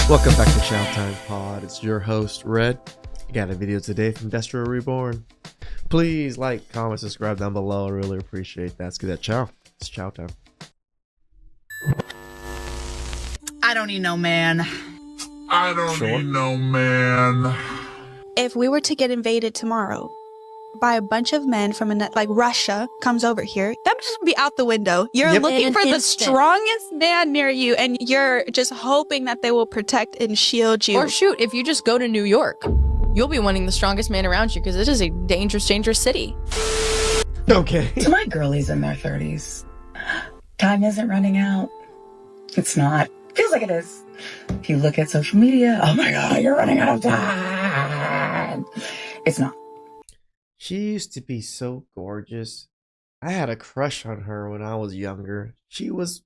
Welcome back to TheChowTimePod. It's your host, Red. I got a video today from Destro Reborn. Please like, comment, subscribe down below. I really appreciate that. Let's get that chow. It's chow time. I don't need no man. I don't need no man. If we were to get invaded tomorrow by a bunch of men from like Russia comes over here, that would just be out the window. You're looking for the strongest man near you, and you're just hoping that they will protect and shield you. Or shoot, if you just go to New York, you'll be wanting the strongest man around you because it is a dangerous, dangerous city. Okay. To my girlies in their 30s, time isn't running out. It's not. Feels like it is. If you look at social media, oh my God, you're running out of time. It's not. She used to be so gorgeous. I had a crush on her when I was younger. She was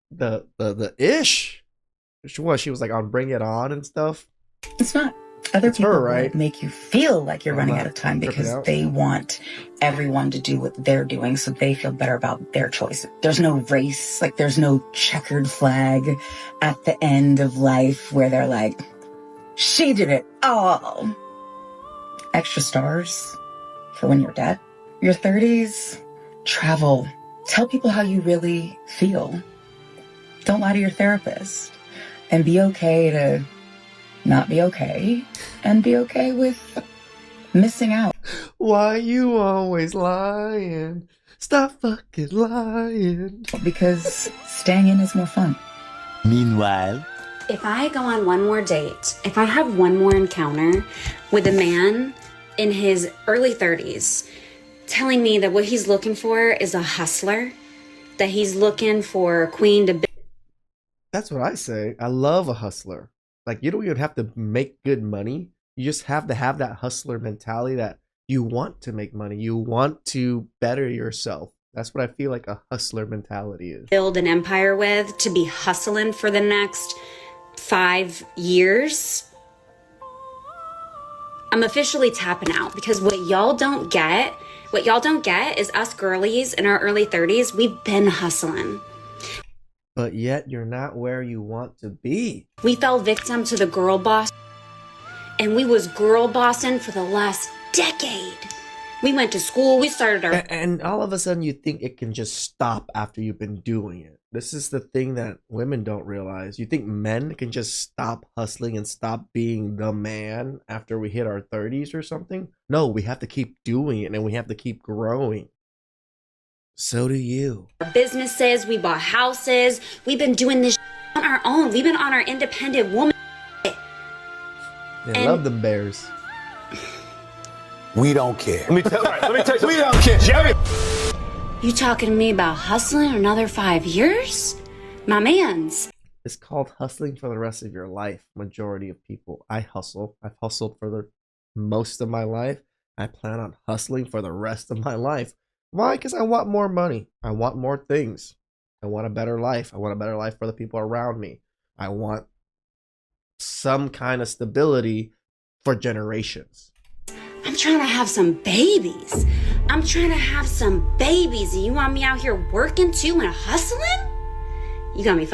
the ish. She was like on Bring It On and stuff. It's not. Other people right? will make you feel like you're running out of time because they want everyone to do what they're doing so they feel better about their choices. There's no race, like there's no checkered flag at the end of life where they're like, she did it all. Extra stars for when you're dead. Your 30s, travel. Tell people how you really feel. Don't lie to your therapist. And be okay to not be okay, and be okay with missing out. Why you always lying? Stop fucking lying. Because staying in is more fun. Meanwhile, if I go on one more date, if I have one more encounter with a man in his early 30s telling me that what he's looking for is a hustler, that he's looking for a queen to... That's what I say. I love a hustler. Like, you don't even have to make good money. You just have to have that hustler mentality that you want to make money. You want to better yourself. That's what I feel like a hustler mentality is. Build an empire with, to be hustling for the next 5 years. I'm officially tapping out because what y'all don't get is us girlies in our early 30s, we've been hustling. But yet you're not where you want to be. We fell victim to the girl boss, and we was girl bossing for the last decade. We went to school, we started our... And all of a sudden you think it can just stop after you've been doing it. This is the thing that women don't realize. You think men can just stop hustling and stop being the man after we hit our 30s or something? No, we have to keep doing it, and we have to keep growing. So do you. Our businesses, we bought houses. We've been doing this on our own. We've been on our independent woman. They love them bears. we don't care. Let me tell you, we don't care. Jerry. You talking to me about hustling another 5 years? My mans. It's called hustling for the rest of your life. Majority of people. I hustle. I've hustled for the most of my life. I plan on hustling for the rest of my life. Why? Because I want more money. I want more things. I want a better life. I want a better life for the people around me. I want some kind of stability for generations. I'm trying to have some babies. And you want me out here working too and hustling? You got me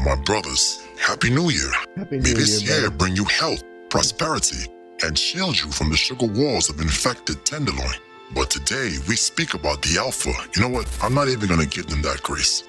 My brothers, Happy New Year. Happy New May this Year, year bring you health, prosperity, and shield you from the sugar walls of infected tenderloin. But today, we speak about the alpha. You know what? I'm not even going to give them that grace.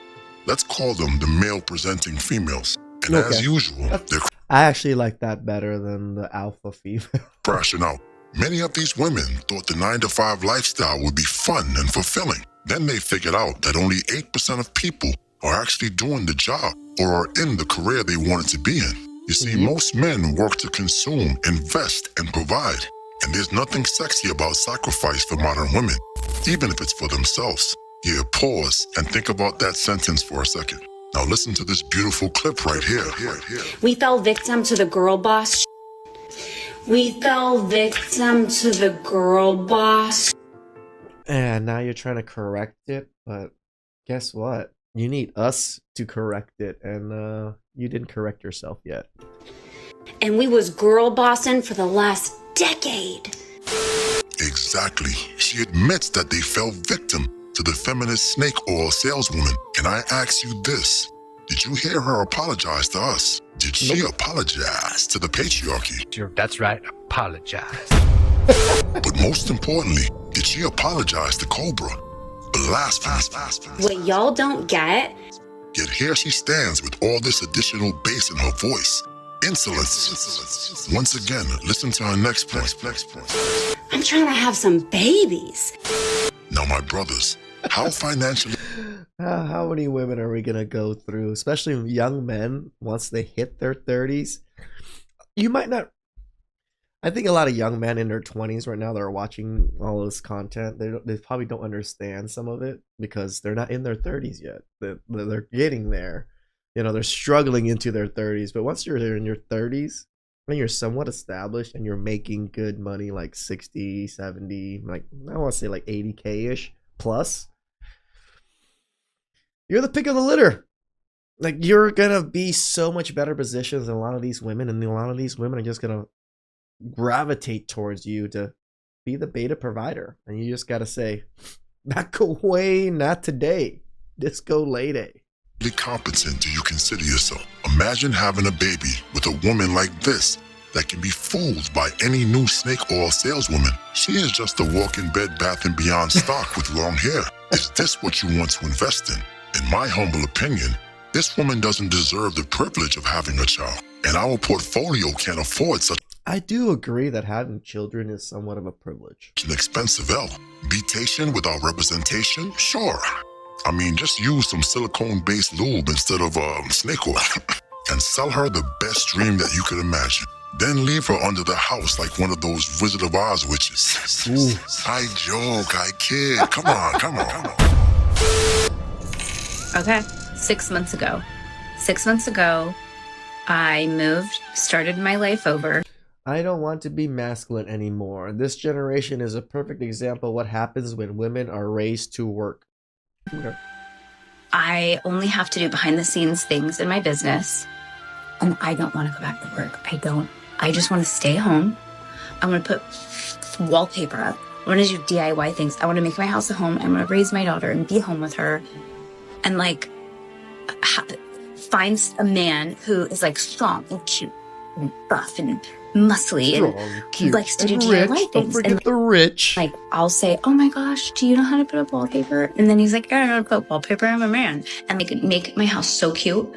Let's call them the male-presenting females. And as usual, they're I actually like that better than the alpha female. crashing out. Many of these women thought the 9-to-5 lifestyle would be fun and fulfilling. Then they figured out that only 8% of people are actually doing the job or are in the career they wanted to be in. You see, most men work to consume, invest, and provide. And there's nothing sexy about sacrifice for modern women, even if it's for themselves. Yeah, pause and think about that sentence for a second. Now listen to this beautiful clip right here. We fell victim to the girl boss. We fell victim to the girl boss. And now you're trying to correct it, but guess what? You need us to correct it, and you didn't correct yourself yet. And we was girl bossing for the last decade. Exactly. She admits that they fell victim to the feminist snake oil saleswoman. And I ask you this, Did you hear her apologize to us? Did she apologize to the patriarchy? That's right, apologize. But most importantly, did she apologize to Cobra? Blasphemy. What y'all don't get. Yet here she stands with all this additional bass in her voice. Insolence. Once again, listen to her next point. I'm trying to have some babies. Now, my brothers, how financially... How many women are we going to go through, especially young men, once they hit their 30s? You might not... I think a lot of young men in their 20s right now that are watching all this content, they probably don't understand some of it because they're not in their 30s yet. They're getting there. You know, they're struggling into their 30s. But once you're there in your 30s, when you're somewhat established and you're making good money, like 60, 70, like I want to say like 80K-ish plus, you're the pick of the litter. Like, you're going to be so much better positions than a lot of these women. And a lot of these women are just going to gravitate towards you to be the beta provider, and you just got to say, not go away, not today, disco lady. Competent do you consider yourself? Imagine having a baby with a woman like this that can be fooled by any new snake oil saleswoman. She is just a walking Bed Bath & Beyond stock with long hair. Is this what you want to invest in? In my humble opinion, this woman doesn't deserve the privilege of having a child, and our portfolio can't afford such I do agree that having children is somewhat of a privilege. an expensive L. Betation without representation? Sure. I mean, just use some silicone-based lube instead of snake oil and sell her the best dream that you could imagine. Then leave her under the house like one of those Wizard of Oz witches. Ooh. I joke, I kid. Come on. Okay, 6 months ago. 6 months ago, I moved, started my life over. I don't want to be masculine anymore. This generation is a perfect example of what happens when women are raised to work. Okay. I only have to do behind the scenes things in my business. And I don't want to go back to work. I just want to stay home. I want to put wallpaper up. I want to do DIY things. I want to make my house a home. I want to raise my daughter and be home with her. And like, find a man who is like strong and cute and buff and muscly and likes to do DIY things. Don't forget the rich. Like, I'll say, oh my gosh, do you know how to put up wallpaper? And then he's like, I don't know how to put up wallpaper. I'm a man. And like, make my house so cute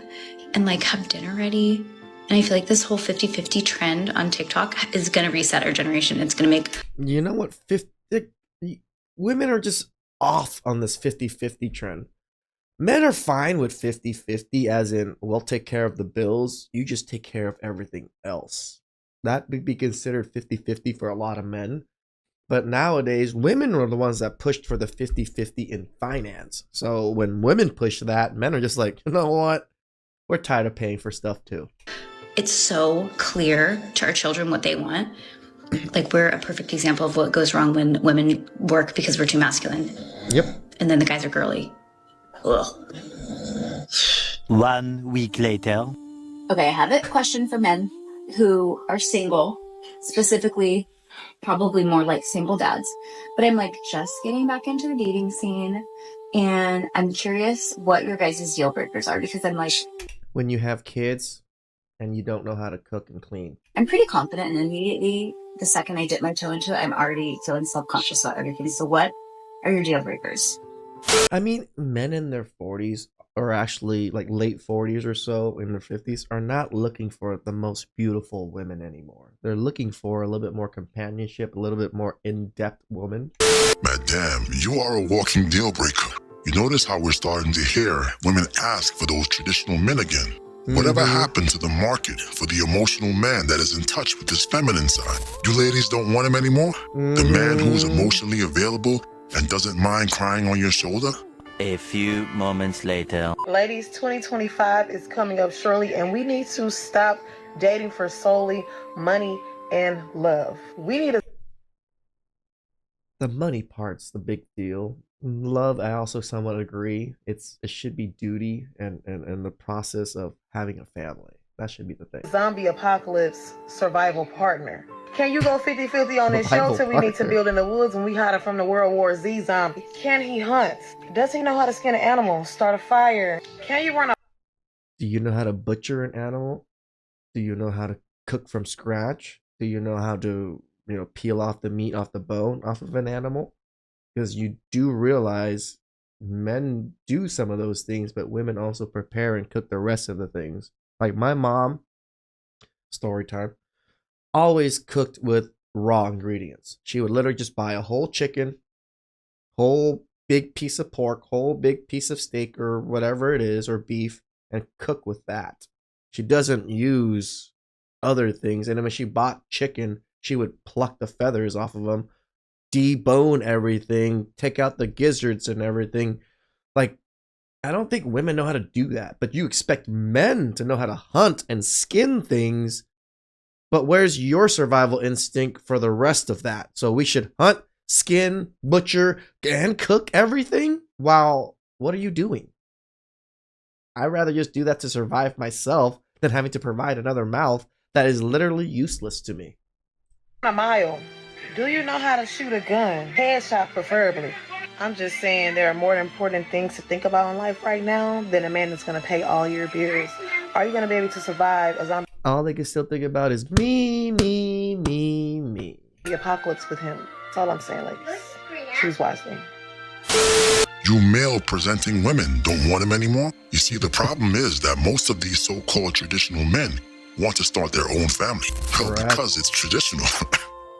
and like have dinner ready. And I feel like this whole 50-50 trend on TikTok is going to reset our generation. It's going to make... You know what? Women are just off on this 50-50 trend. Men are fine with 50-50, as in, we'll take care of the bills. You just take care of everything else. That would be considered 50-50 for a lot of men. But nowadays, women are the ones that pushed for the 50-50 in finance. So when women push that, men are just like, you know what? We're tired of paying for stuff too. It's so clear to our children what they want. Like, we're a perfect example of what goes wrong when women work because we're too masculine. Yep. And then the guys are girly. Ugh. 1 week later. Okay, I have a question for men who are single, specifically, probably more like single dads. But I'm like just getting back into the dating scene, and I'm curious what your guys' deal breakers are, because I'm like, when you have kids and you don't know how to cook and clean. I'm pretty confident, and immediately the second I dip my toe into it, I'm already feeling self-conscious about everything. So what are your deal breakers? I mean, men in their 40s, or actually like late 40s or so, in their 50s, are not looking for the most beautiful women anymore. They're looking for a little bit more companionship, a little bit more in-depth woman. Madame, you are a walking deal breaker. You notice how we're starting to hear women ask for those traditional men again. Whatever happened to the market for the emotional man that is in touch with his feminine side? You ladies don't want him anymore? The man who's emotionally available and doesn't mind crying on your shoulder? A few moments later. Ladies, 2025 is coming up shortly, and we need to stop dating for solely money and love. We need to... The money part's the big deal. Love, I also somewhat agree. It should be duty and the process of having a family. That should be the thing. Zombie apocalypse survival partner. Can you go 50-50 on this shelter we need to build in the woods when we hide from the World War Z zombie? Can he hunt? Does he know how to skin an animal, start a fire? Can you run a Do you know how to butcher an animal? Do you know how to cook from scratch? Do you know how to, peel off the meat off the bone off of an animal? Because you do realize men do some of those things, but women also prepare and cook the rest of the things. Like my mom, story time, always cooked with raw ingredients. She would literally just buy a whole chicken, whole big piece of pork, whole big piece of steak or whatever it is, or beef, and cook with that. She doesn't use other things. And then when she bought chicken, she would pluck the feathers off of them, debone everything, take out the gizzards and everything. Like, I don't think women know how to do that, but you expect men to know how to hunt and skin things. But where's your survival instinct for the rest of that? So we should hunt, skin, butcher, and cook everything? While, what are you doing? I'd rather just do that to survive myself than having to provide another mouth that is literally useless to me. A mile. Do you know how to shoot a gun? Headshot preferably. I'm just saying there are more important things to think about in life right now than a man that's going to pay all your bills. Are you going to be able to survive as I'm... All they can still think about is me, me, me, me. The apocalypse with him. That's all I'm saying, ladies. Choose wisely. You male-presenting women don't want him anymore? You see, the problem is that most of these so-called traditional men want to start their own family. Well, because it's traditional.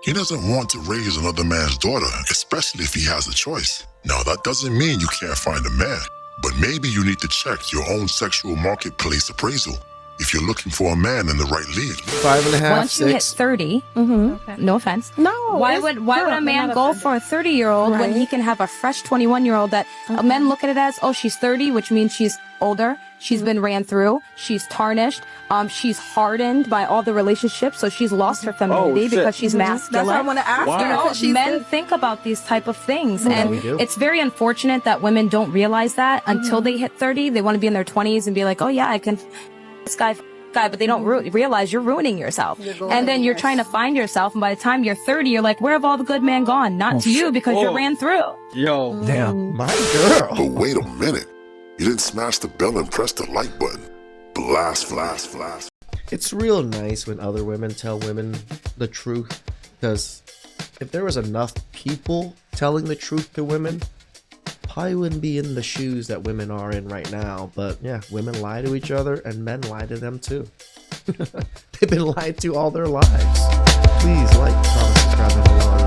He doesn't want to raise another man's daughter, especially if he has a choice. Now, that doesn't mean you can't find a man, but maybe you need to check your own sexual marketplace appraisal if you're looking for a man in the right league. 5.5, Once 6. you hit 30, no offense. No. Why would a man go for a 30-year-old when he can have a fresh 21-year-old that men look at it as, oh, she's 30, which means she's older. She's been ran through. She's tarnished. She's hardened by all the relationships, so she's lost her femininity because she's masculine. That's what I want to ask. Men think about these type of things, and it's very unfortunate that women don't realize that until they hit 30. They want to be in their 20s and be like, oh yeah, I can this guy, but they don't realize you're ruining yourself. And then you're trying to find yourself, and by the time you're 30, you're like, where have all the good men gone? Not to you, because you ran through. Yo. Damn, my girl. But wait a minute. You didn't smash the bell and press the like button. Blast. It's real nice when other women tell women the truth, because if there was enough people telling the truth to women, probably wouldn't be in the shoes that women are in right now. But yeah, women lie to each other and men lie to them too. They've been lied to all their lives. Please like, comment, subscribe, and follow.